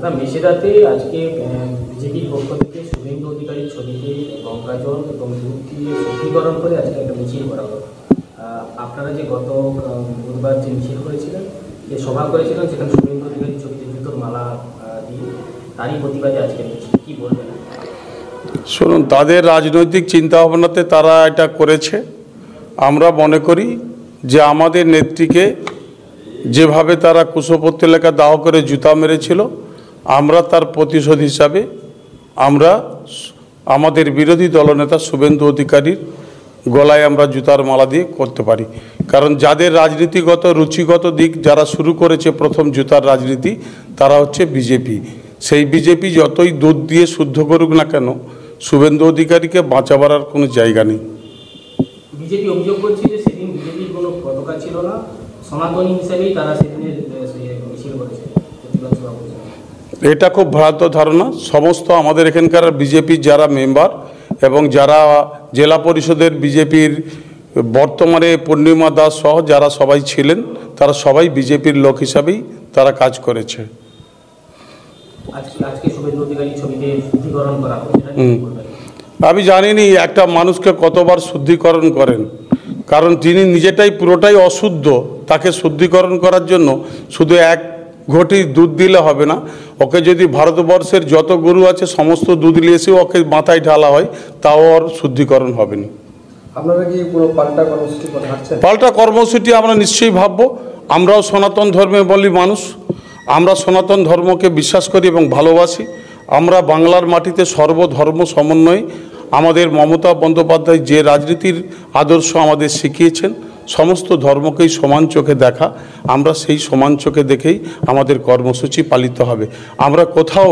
দাদা মেসেরাতে আজকে বিজেপির পক্ষ থেকে শুভেন্দু অধিকারীর ছবিতে গঙ্গাজল এবং দুধ দিয়ে শুদ্ধিকরণ করে আজকে একটা মিছিল করা হলো। আপনারা যে গত বুধবার যে মিছিল করেছিলেন, যে সভা করেছিলেন, সেখানে শুভেন্দু অধিকারীর ছবিতে জুতোর মালা দিয়ে তারই প্রতিবাদে আজকে মিছিল, কী বলবেন? শুনুন, তাদের রাজনৈতিক চিন্তাভাবনাতে তারা এটা করেছে। আমরা মনে করি যে আমাদের নেত্রীকে যেভাবে তারা কুশপুত্তলিকা দাহ করে জুতা মেরেছিল, আমরা তার প্রতিশোধ হিসাবে আমরা আমাদের বিরোধী দলনেতা শুভেন্দু অধিকারীর গলায় আমরা জুতার মালা দিয়ে করতে পারি। কারণ যাদের রাজনীতিগত রুচিগত দিক যারা শুরু করেছে প্রথম জুতার রাজনীতি, তারা হচ্ছে বিজেপি। সেই বিজেপি যতই দুধ দিয়ে শুদ্ধ করুক না কেন, শুভেন্দু অধিকারীকে বাঁচাবার আর কোনো জায়গা নেই। বিজেপি অভিযোগ করছে যে সেদিন বিজেপির কোনো পতাকা ছিল না, সনাতনী হিসেবেই তারা সেদিনের মিছিল করেছে। এটা খুব ভ্রান্ত ধারণা। সমস্ত আমাদের এখানকার বিজেপির যারা মেম্বার এবং যারা জেলা পরিষদের বিজেপির বর্তমানে পূর্ণিমা দাস সহ যারা সবাই ছিলেন, তারা সবাই বিজেপির লোক হিসাবেই তারা কাজ করেছে। আমি জানিনি একটা মানুষকে কতবার শুদ্ধিকরণ করেন, কারণ তিনি নিজেটাই পুরোটাই অশুদ্ধ। তাকে শুদ্ধিকরণ করার জন্য শুধু এক ঘটি দুধ দিলে হবে না। ওকে যদি ভারতবর্ষের যত গরু আছে সমস্ত দুধ নিয়ে এসে ওকে মাথায় ঢালা হয়, তাও ওর শুদ্ধিকরণ হবে না। আপনারা কি কোনো পাল্টা কর্মসূচি ভাবছেন? পাল্টা কর্মসূচি আমরা নিশ্চয়ই ভাববো। আমরাও সনাতন ধর্মে বলি মানুষ, আমরা সনাতন ধর্মকে বিশ্বাস করি এবং ভালোবাসি। আমরা বাংলার মাটিতে সর্বধর্ম সমন্বয়ে আমাদের মমতা বন্দ্যোপাধ্যায় যে রাজনীতির আদর্শ আমাদের শিখিয়েছেন, সমস্ত ধর্মকেই সমান চোখে দেখা, আমরা সেই সমান চোখে দেখেই আমাদের কর্মসূচি পালিত হবে। আমরা কোথাও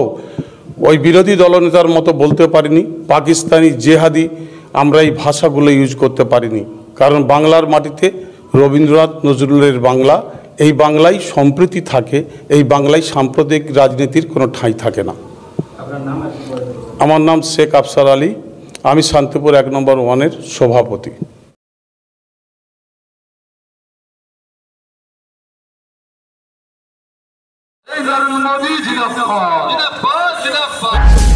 ওই বিরোধী দলনেতার মতো বলতে পারিনি পাকিস্তানি জেহাদি, আমরা এই ভাষাগুলো ইউজ করতে পারিনি। কারণ বাংলার মাটিতে রবীন্দ্রনাথ নজরুলের বাংলা, এই বাংলায় সম্প্রীতি থাকে, এই বাংলায় সাম্প্রদায়িক রাজনীতির কোনো ঠাঁই থাকে না। আমার নাম শেখ আফসার আলী, আমি শান্তিপুর 1 নম্বর ওয়ার্ডের সভাপতি। মোদি জিন্দাবাদ জিন্দাবাদ জিন্দাবাদ।